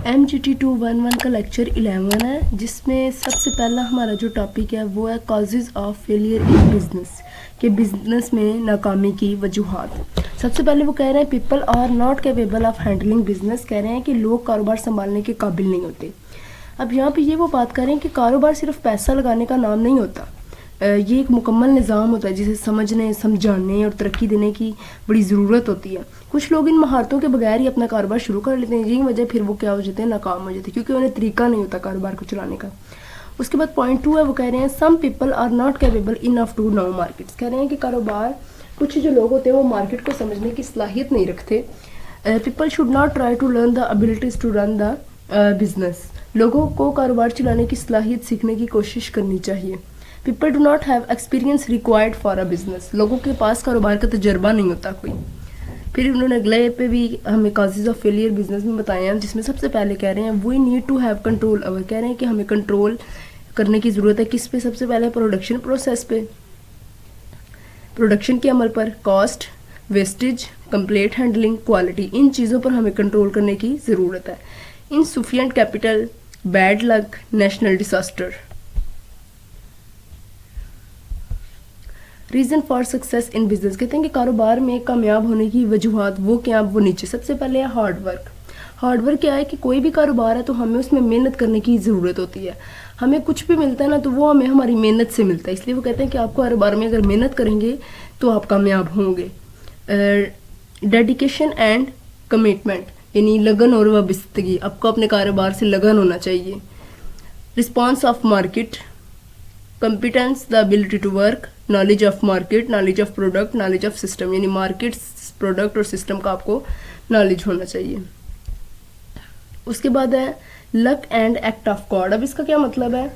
MGT211 کا lecture 11 ہے، جس میں سب سے پہلا ہمارا جو ٹاپک ہے وہ ہے causes of failure in business, کہ بزنس میں ناکامی کی وجوہات۔ سب سے پہلے وہ کہہ رہے ہیں people are not capable of handling business, کہہ رہے ہیں کہ لوگ کاروبار سنبھالنے کے قابل نہیں ہوتے۔ اب یہاں پہ یہ وہ بات کر رہے ہیں کہ کاروبار صرف پیسہ لگانے کا نام نہیں ہوتا، یہ ایک مکمل نظام ہوتا ہے جسے سمجھنے، سمجھانے اور ترقی دینے کی بڑی ضرورت ہوتی ہے۔ کچھ لوگ ان مہارتوں کے بغیر ہی اپنا کاروبار شروع کر لیتے ہیں، یہی وجہ پھر وہ کیا ہو جاتے ہیں، ناکام ہو جاتے ہیں، کیونکہ انہیں طریقہ نہیں ہوتا کاروبار کو چلانے کا۔ اس کے بعد پوائنٹ 2 ہے، وہ کہہ رہے ہیں some people are not capable enough to know markets, کہہ رہے ہیں کہ کاروبار کچھ جو لوگ ہوتے ہیں وہ مارکیٹ کو سمجھنے کی صلاحیت نہیں رکھتے۔ People should not try to learn the abilities to run the business, لوگوں کو کاروبار چلانے کی صلاحیت سیکھنے کی کوشش کرنی چاہیے۔ People do not have experience required for a business, لوگوں کے پاس کاروبار کا تجربہ نہیں ہوتا کوئی۔ پھر انہوں نے اگلے پہ بھی ہمیں کازز آف فیلئر بزنس میں بتائے ہیں، جس میں سب سے پہلے کہہ رہے ہیں we need to have control over, کہہ رہے ہیں کہ ہمیں کنٹرول کرنے کی ضرورت ہے کس پہ؟ سب سے پہلے پروڈکشن پروسیس پہ، پروڈکشن کے عمل پر، cost, wastage, complete handling, quality, ان چیزوں پر ہمیں کنٹرول کرنے کی ضرورت ہے۔ Insufficient capital, bad luck, national disaster. Reason for success in business, کہتے ہیں کہ کاروبار میں کامیاب ہونے کی وجوہات وہ کیا؟ وہ نیچے سب سے پہلے ہے ہارڈ ورک۔ ہارڈ ورک کیا ہے کہ کوئی بھی کاروبار ہے تو ہمیں اس میں محنت کرنے کی ضرورت ہوتی ہے۔ ہمیں کچھ بھی ملتا ہے نا تو وہ ہمیں ہماری محنت سے ملتا ہے، اس لیے وہ کہتے ہیں کہ آپ کاروبار میں اگر محنت کریں گے تو آپ کامیاب ہوں گے۔ ڈیڈیکیشن اینڈ کمٹمنٹ، یعنی لگن اور وابستگی، آپ کو اپنے کاروبار سے لگن ہونا چاہیے۔ Response of market, competence, the ability to work, knowledge of market, knowledge of product, knowledge of system, یعنی مارکیٹ، پروڈکٹ اور سسٹم کا آپ کو نالج ہونا چاہیے۔ اس کے بعد ہے لک اینڈ ایکٹ آف گاڈ۔ اب اس کا کیا مطلب ہے؟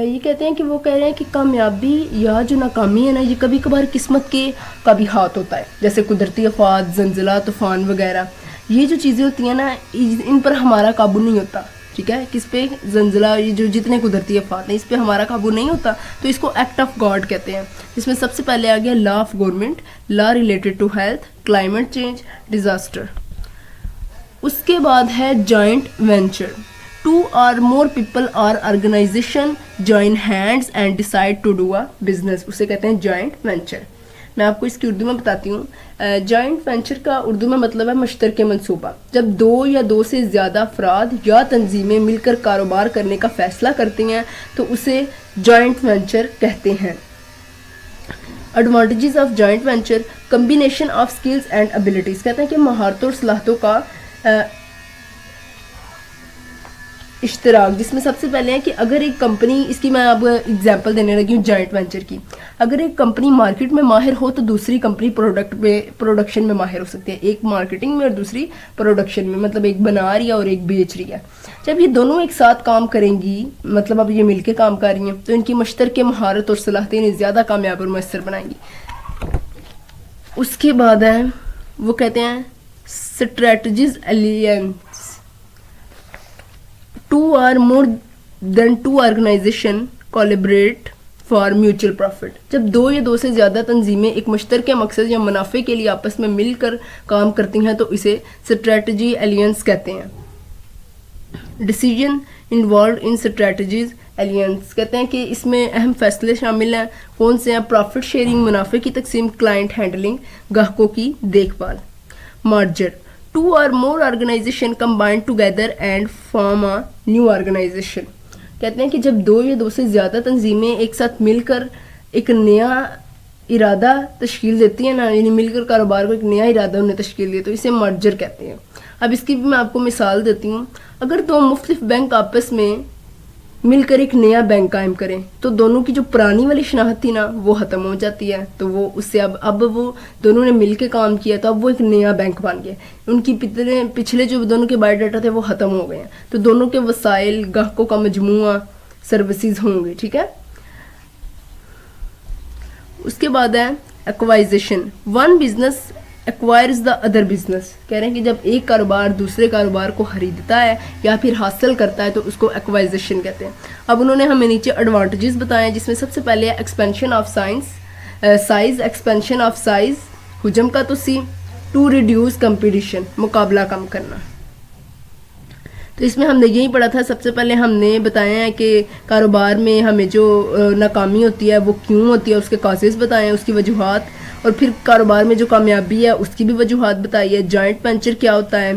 یہ کہتے ہیں کہ وہ کہہ رہے ہیں کہ کامیابی یا جو ناکامی ہے نا، یہ کبھی کبھار قسمت کے کا بھی ہاتھ ہوتا ہے، جیسے قدرتی آفات، زلزلہ، طوفان وغیرہ۔ یہ جو چیزیں ہوتی ہیں نا، ان پر ہمارا قابو نہیں ہوتا، ٹھیک ہے؟ کس پہ؟ زلزلہ، یہ جو جتنے قدرتی آفات ہیں اس پہ ہمارا قابو نہیں ہوتا، تو اس کو ایکٹ آف گاڈ کہتے ہیں۔ اس میں سب سے پہلے آ گیا law of government, law related to health, climate change, disaster. اس کے بعد ہے joint venture, 2 or more people or organization join hands and decide to do a business، اسے کہتے ہیں جوائنٹ وینچر۔ میں آپ کو اس کی اردو میں بتاتی ہوں۔ جوائنٹ وینچر کا اردو میں مطلب ہے مشترکہ منصوبہ، جب 2 یا 2 سے زیادہ افراد یا تنظیمیں مل کر کاروبار کرنے کا فیصلہ کرتی ہیں تو اسے جوائنٹ وینچر کہتے ہیں۔ Advantages of joint venture, combination of skills and abilities, کہتے ہیں کہ مہارتوں اور صلاحیتوں کا اشتراک، جس میں سب سے پہلے ہے کہ اگر ایک کمپنی، اس کی میں اب اگزامپل دینے لگی ہوں جوائنٹ وینچر کی، اگر ایک کمپنی مارکیٹ میں ماہر ہو تو دوسری کمپنی پروڈکشن میں ماہر ہو سکتی ہے، ایک مارکیٹنگ میں اور دوسری پروڈکشن میں، مطلب ایک بنا رہی ہے اور ایک بیچ رہی ہے۔ جب یہ دونوں ایک ساتھ کام کریں گی، مطلب اب یہ مل کے کام کر رہی ہیں، تو ان کی مشترکہ مہارت اور صلاحیتیں انہیں زیادہ کامیاب اور مؤثر بنائیں گی۔ اس کے بعد ہے وہ کہتے ہیں strategies الینس، 2 or more than 2 organization collaborate for mutual profit، جب 2 یا 2 سے زیادہ تنظیمیں ایک مشترکہ مقصد یا منافع کے لیے آپس میں مل کر کام کرتی ہیں تو اسے اسٹریٹجی الینس کہتے ہیں۔ ڈیسیژن انوالوڈ ان اسٹریٹجیز الینس، کہتے ہیں کہ اس میں اہم فیصلے شامل ہیں، کون سے ہیں؟ پروفٹ شیئرنگ، منافع کی تقسیم، کلائنٹ ہینڈلنگ، گاہکوں کی دیکھ بھال۔ مارجر، 2 or more organization combine together and form a new organization، کہتے ہیں کہ جب 2 یا 2 سے زیادہ تنظیمیں ایک ساتھ مل کر ایک نیا ارادہ تشکیل دیتی ہیں نا، یعنی مل کر کاروبار کو ایک نیا ارادہ انہیں تشکیل دیا، تو اسے مرجر کہتے ہیں۔ اب اس کی بھی میں آپ کو مثال دیتی ہوں۔ اگر 2 مختلف بینک آپس میں مل کر ایک نیا بینک قائم کریں تو دونوں کی جو پرانی والی شناخت تھی نا وہ ختم ہو جاتی ہے، تو وہ اس سے اب وہ دونوں نے مل کے کام کیا تو اب وہ ایک نیا بینک بن گیا، ان کی پچھلے جو دونوں کے بایو ڈاٹا تھے وہ ختم ہو گئے ہیں، تو دونوں کے وسائل، گاہکوں کا مجموعہ، سروسز ہوں گے، ٹھیک ہے۔ اس کے بعد ہے ایکوائزیشن، 1 business acquires the other business، کہہ رہے ہیں کہ جب ایک کاروبار دوسرے کاروبار کو خریدتا ہے یا پھر حاصل کرتا ہے تو اس کو ایکوائزیشن کہتے ہیں۔ اب انہوں نے ہمیں نیچے ایڈوانٹیجز بتائے ہیں، جس میں سب سے پہلے ہے expansion of size, expansion of size, حجم کا توسیع، ٹو ریڈیوس کمپٹیشن، مقابلہ کم کرنا۔ تو اس میں ہم نے یہی پڑھا تھا. سب سے پہلے ہم نے بتایا ہے کہ کاروبار میں ہمیں جو ناکامی ہوتی ہے وہ کیوں ہوتی ہے, اس کے کازز بتائے ہیں, اس کی وجوہات, اور پھر کاروبار میں جو کامیابی ہے اس کی بھی وجوہات بتائی ہے. جوائنٹ وینچر کیا ہوتا ہے,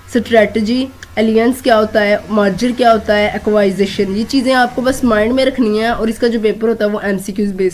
اسٹریٹجی, الینس کیا ہوتا ہے, مارجر کیا ہوتا ہے, ایکوائزیشن. یہ چیزیں آپ کو بس مائنڈ میں رکھنی ہیں, اور اس کا جو پیپر ہوتا ہے وہ ایم سی کیوز بیس